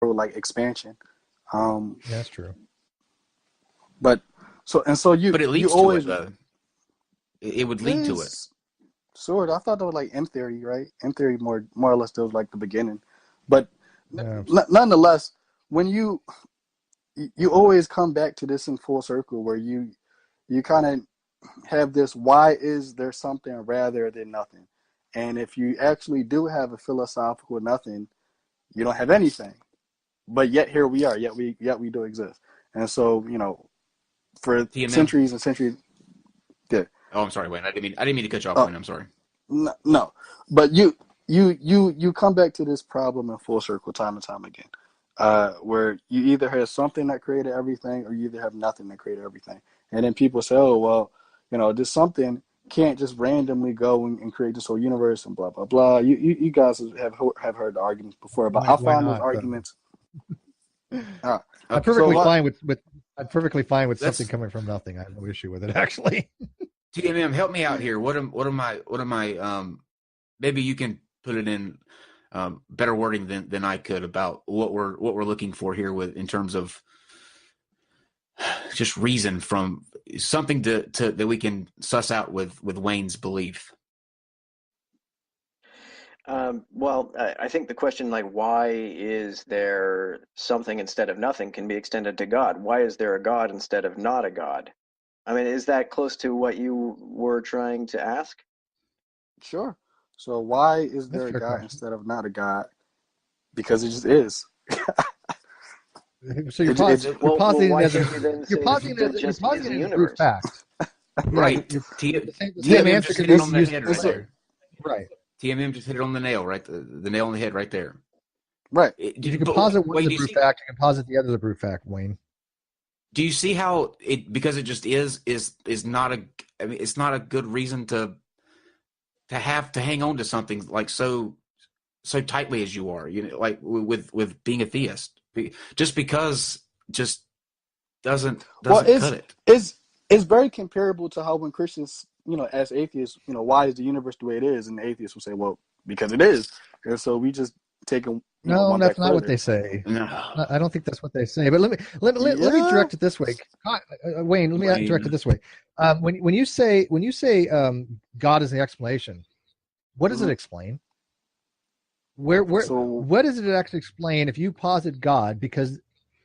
like expansion. That's true. But you But it leads always to it, though. It would lead to it. Sort of. I thought that was like in theory, right? In theory, more or less, that was like the beginning. But nonetheless, when you always come back to this in full circle, where you kind of have this: why is there something rather than nothing? And if you actually do have a philosophical nothing, you don't have anything. But yet here we are. Yet we do exist. And so for TMM. centuries and centuries. Yeah. Oh, I'm sorry, Wayne. I didn't mean to cut you off, Wayne. I'm sorry. No, but you come back to this problem in full circle time and time again, where you either have something that created everything, or you either have nothing that created everything. And then people say, oh, well, this something can't just randomly go and create this whole universe and blah blah blah. You guys have heard the arguments before, but I found those arguments. I'm perfectly fine with something coming from nothing. I have no issue with it, actually. TMM, help me out here. What am I? Maybe you can put it in better wording than I could about what we're looking for here in terms of just reason from something that we can suss out with Wayne's belief. Well, I think the question, like, why is there something instead of nothing, can be extended to God. Why is there a God instead of not a God? I mean, is that close to what you were trying to ask? Sure. So why is there a God instead of not a God? Because it just is. So you're positing it as a brute fact. Right. TMM just hit it on the head right there. Right. TMM just hit it on the nail, right? The nail on the head right there. Right. You can posit one as a brute fact, you can posit the other as a brute fact, Wayne. Do you see how because it just is not it's not a good reason to have to hang on to something like so tightly as you are, like with being a theist, just because doesn't cut it. It's very comparable to how when Christians, as atheists, why is the universe the way it is, and the atheists will say, well, because it is, and so we just take them. No, that's not what they say. No, I don't think that's what they say. But let me direct it this way, Wayne. Let me direct it this way. When you say God is the explanation, what does it explain? What does it actually explain if you posit God? Because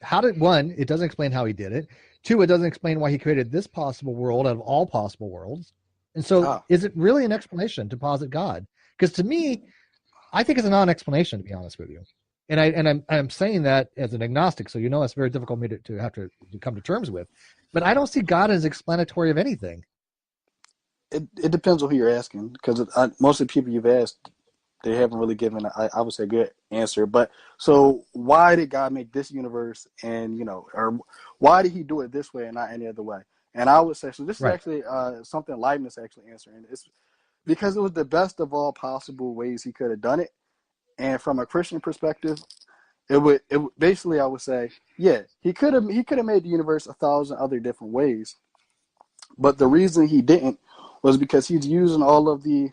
it doesn't explain how he did it. 2, it doesn't explain why he created this possible world out of all possible worlds. And so, is it really an explanation to posit God? Because to me, I think it's a non-explanation, to be honest with you. And I'm saying that as an agnostic, so it's very difficult for me to have to come to terms with. But I don't see God as explanatory of anything. It depends on who you're asking, because most of the people you've asked, they haven't really given, I would say, a good answer. But so why did God make this universe, and or why did he do it this way and not any other way? And I would say, so this is actually something Leibniz actually answering. It's because it was the best of all possible ways he could have done it. And from a Christian perspective, it basically, I would say, yeah, he could have made the universe 1,000 other different ways. But the reason he didn't was because he's using all of the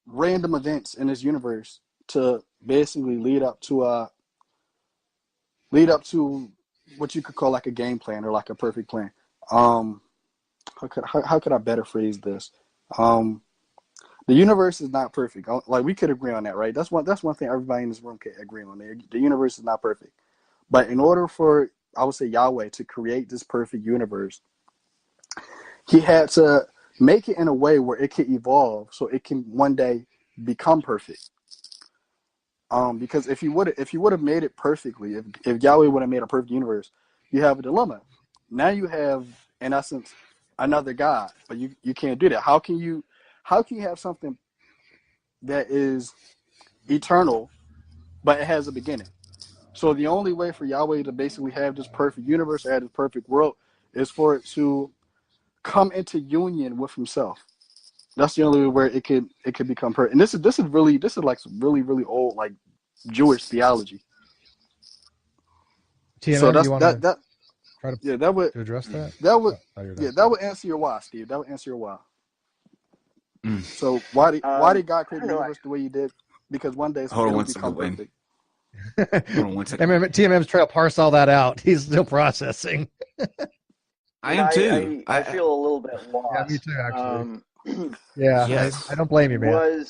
random events in his universe to basically lead up to what you could call like a game plan or like a perfect plan. How could I better phrase this? The universe is not perfect. Like, we could agree on that, right? That's one thing everybody in this room can agree on. The universe is not perfect. But in order for, I would say, Yahweh to create this perfect universe, he had to make it in a way where it could evolve so it can one day become perfect. Because if you would have made it perfectly, if Yahweh would have made a perfect universe, you have a dilemma. Now you have, in essence, another God, but you can't do that. How can you have something that is eternal, but it has a beginning? So the only way for Yahweh to basically have this perfect universe, or have this perfect world, is for it to come into union with himself. That's the only way where it could become perfect. And this is like some really, really old, like, Jewish theology. TMM, so that's you that try to, yeah, that would to address that. That would that would answer your why, Steve. That would answer your why. So why did God create the universe the way he did? because one day Hold on it'll one become second, Wayne. perfect. Hold on one second. TMM's trying to parse all that out. He's still processing. I am too. I feel a little bit lost. Yeah, me too, actually. Yeah, Yes. I don't blame you, man.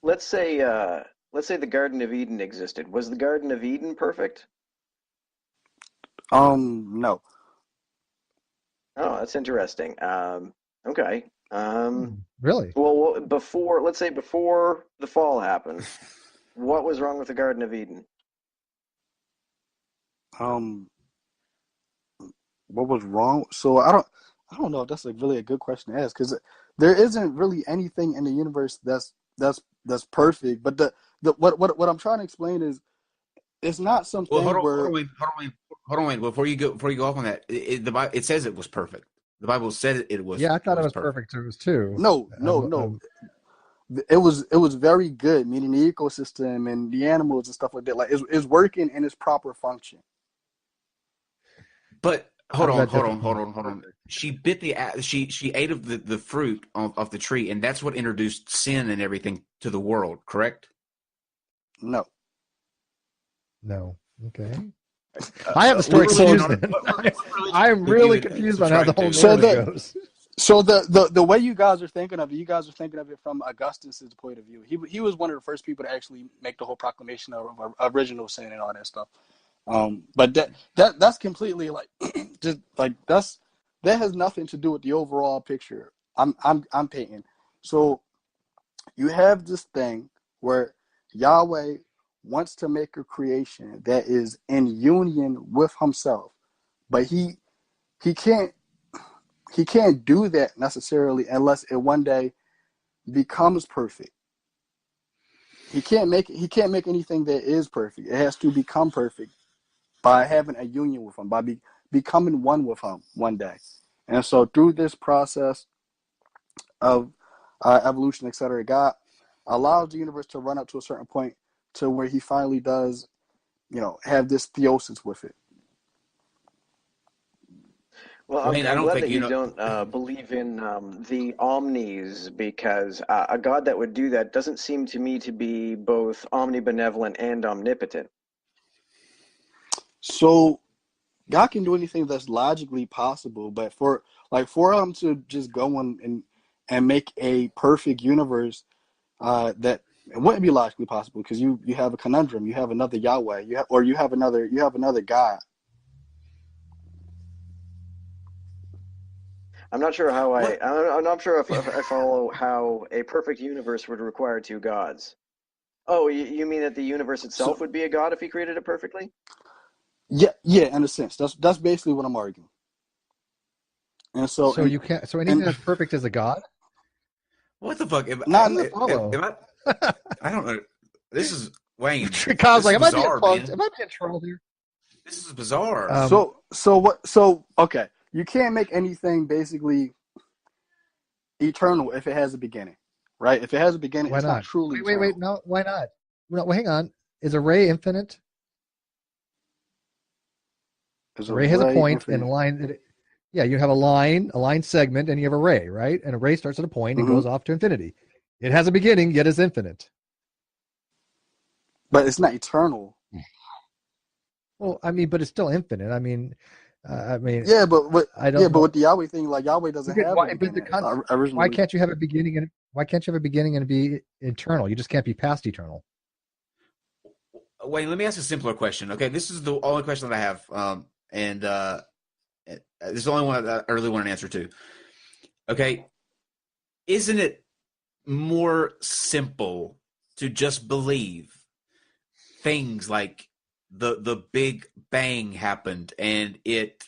Let's say the Garden of Eden existed. Was the Garden of Eden perfect? No. Oh, that's interesting. Okay. Really? Well, let's say before the fall happened, what was wrong with the Garden of Eden? What was wrong? So I don't know if that's really a good question to ask, because there isn't really anything in the universe that's perfect. But what I'm trying to explain is it's not something Well, where. hold on, Wayne. Before you go off on that, it says it was perfect. The Bible said it was. Yeah, I thought it was perfect too. No. It was very good, meaning the ecosystem and the animals and stuff like that. Like it's working in its proper function. But hold on. She ate of the fruit of the tree, and that's what introduced sin and everything to the world. Correct? No. Okay. I have a story confused. I'm really confused on how the whole narrative goes. So the way you guys are thinking of it from Augustine's point of view. He was one of the first people to actually make the whole proclamation of original sin and all that stuff. But that's completely like just like that has nothing to do with the overall picture I'm painting. So you have this thing where Yahweh wants to make a creation that is in union with himself, but he can't do that necessarily unless it one day becomes perfect. He can't make anything that is perfect. It has to become perfect by having a union with him, by becoming one with him one day. And so through this process of evolution, etc., God allows the universe to run up to a certain point to where he finally does, have this theosis with it. Well, I'm glad that you don't believe in the omnis, because a God that would do that doesn't seem to me to be both omnibenevolent and omnipotent. So God can do anything that's logically possible, but for him to just go on and make a perfect universe that it wouldn't be logically possible, because you have a conundrum, you have another Yahweh, you have another God. I'm not sure how I'm not sure if I follow how a perfect universe would require two gods. Oh, you mean that the universe itself would be a god if he created it perfectly? Yeah, in a sense. That's basically what I'm arguing. And so you can't. So anything that's perfect is a god. What the fuck? I don't know. This is Wayne. Kyle's like, am I being plugged? Am I being trolled here? This is bizarre. Okay. You can't make anything basically eternal if it has a beginning, right? If it has a beginning, it's not truly eternal. Wait, no, why not? No, hang on. Is a ray infinite? A ray has a point and a line. Yeah, you have a line segment, and you have a ray, right? And a ray starts at a point and goes off to infinity. It has a beginning, yet is infinite. But it's not eternal. Well, I mean, but it's still infinite. I mean, yeah, but with the Yahweh thing, like Yahweh doesn't have a beginning. Why can't you have a beginning and be eternal? You just can't be past eternal. Wayne, let me ask a simpler question. Okay, this is the only question that I have, and this is the only one that I really want an answer to. Okay, isn't it more simple to just believe things like the Big Bang happened, and it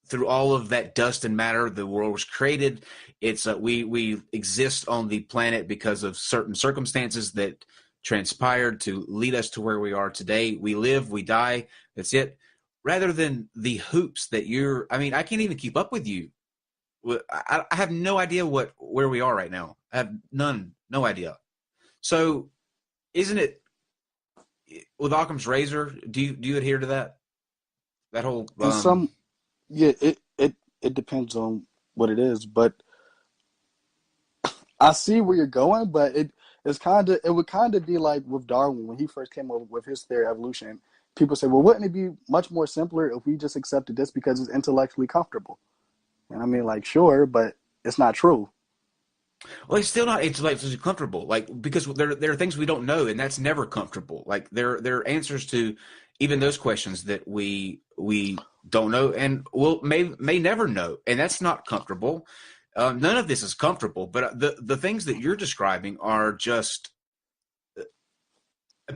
through all of that dust and matter, the world was created. It's we exist on the planet because of certain circumstances that transpired to lead us to where we are today. We live, we die. That's it. Rather than the hoops that I can't even keep up with you. I have no idea where we are right now. I have no idea. So, isn't it with Occam's razor? Do you adhere to that? That whole it depends on what it is, but I see where you're going. But it would kind of be like with Darwin when he first came up with his theory of evolution. People say, well, wouldn't it be much more simpler if we just accepted this because it's intellectually comfortable? And I mean, like, sure, but it's not true. Well, it's still not intellectually comfortable, like, because there are things we don't know, and that's never comfortable. Like there are answers to even those questions that we don't know, and may never know, and that's not comfortable. None of this is comfortable, but the things that you're describing are just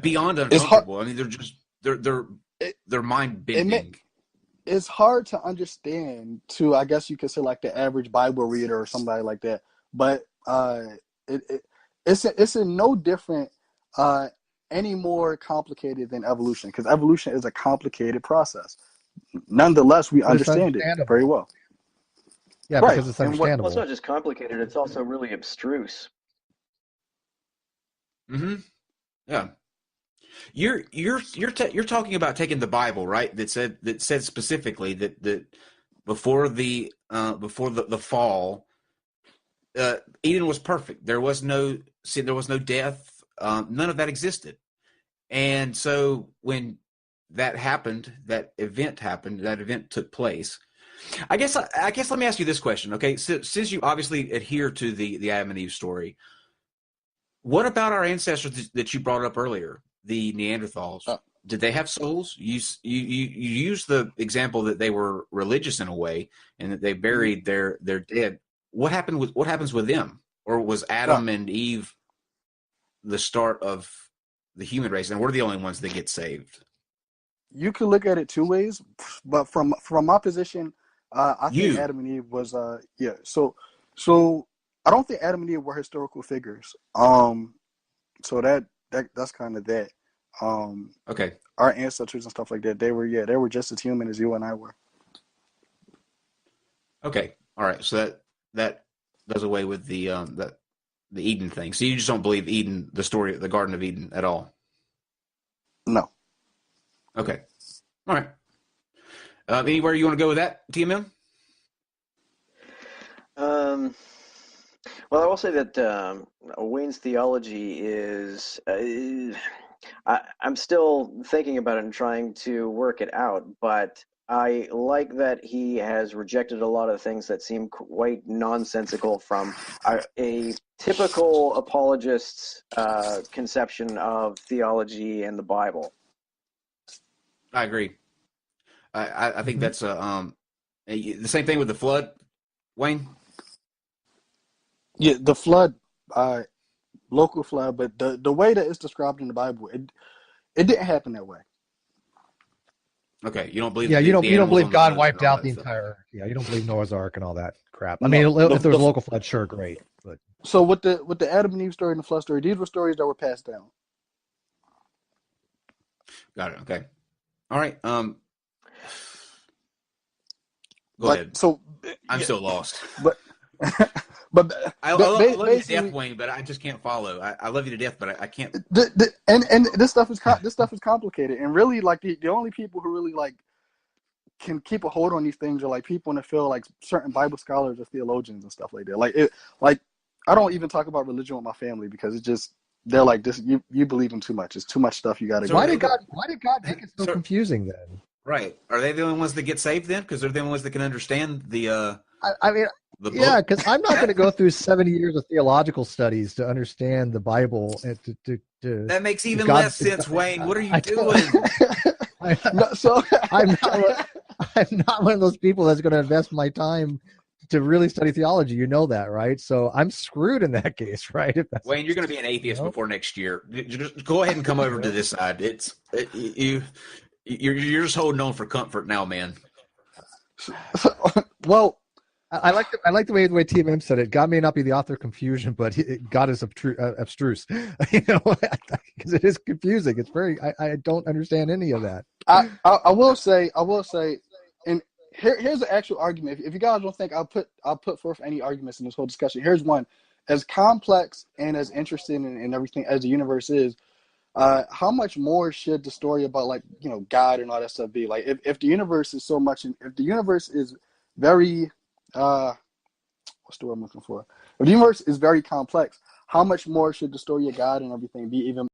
beyond uncomfortable. I mean, they're just they're mind bending. It's hard to understand to, I guess you could say, like the average Bible reader or somebody like that. But it's in no different any more complicated than evolution, because evolution is a complicated process. Nonetheless, we understand it very well. Yeah, right. Because it's understandable. Well, it's not just complicated; it's also really abstruse. Mm-hmm. Yeah. You're talking about taking the Bible, right? That said specifically that before the fall, Eden was perfect. There was no sin. There was no death. None of that existed. And so when that happened, that event took place. I guess let me ask you this question, okay? So, since you obviously adhere to the Adam and Eve story, what about our ancestors that you brought up earlier, the Neanderthals? Did they have souls? You use the example that they were religious in a way, and that they buried their dead. What happens with them? Or was Adam and Eve the start of the human race, and we're the only ones that get saved? You could look at it two ways, but from my position, I think Adam and Eve was So I don't think Adam and Eve were historical figures. So that's kind of that. Okay. Our ancestors and stuff like that, they were just as human as you and I were. Okay. All right. So that does away with the Eden thing. So you just don't believe Eden, the story of the Garden of Eden, at all? No. Okay. All right. Anywhere you want to go with that, TMM? Well, I will say that Wayne's theology is. I'm still thinking about it and trying to work it out, but I like that he has rejected a lot of things that seem quite nonsensical from a typical apologist's conception of theology and the Bible. I agree. I think that's the same thing with the flood, Wayne. Yeah, the flood, local flood, but the way that it's described in the Bible, it didn't happen that way. Okay, you don't believe? Yeah, you don't believe God wiped out the entire. Yeah, you don't believe Noah's Ark and all that crap. I mean, if there was a local flood, sure, great. But so with the Adam and Eve story and the flood story, these were stories that were passed down. Got it. Okay. All right. Go ahead. So I'm still lost. But I love you to death, Wayne, but I just can't follow. I love you to death, but I can't. And this stuff is complicated, and really, like the only people who really like can keep a hold on these things are like people in the field, like certain Bible scholars or theologians and stuff like that. Like I don't even talk about religion with my family because it's just they're like this. You believe in too much. It's too much stuff you got to. So why did God make it so confusing then? Right? Are they the only ones that get saved then? Because they're the only ones that can understand the. I mean. Yeah, because I'm not going to go through 70 years of theological studies to understand the Bible. And to that makes even less sense, Wayne. What are you doing? I'm not one of those people that's going to invest my time to really study theology. You know that, right? So I'm screwed in that case, right? Wayne, you're going to be an atheist before next year. Just go ahead and come over to this side. You're just holding on for comfort now, man. Well. I like the way TMM said it. God may not be the author of confusion, but God is abstruse. Because it is confusing. It's very. I don't understand any of that. I will say, and here's the actual argument. If you guys don't think I'll put forth any arguments in this whole discussion, here's one. As complex and as interesting and everything as the universe is, how much more should the story about God and all that stuff be? Like if the universe is so much, if the universe is very what's the word I'm looking for? If the universe is very complex, how much more should the story of God and everything be even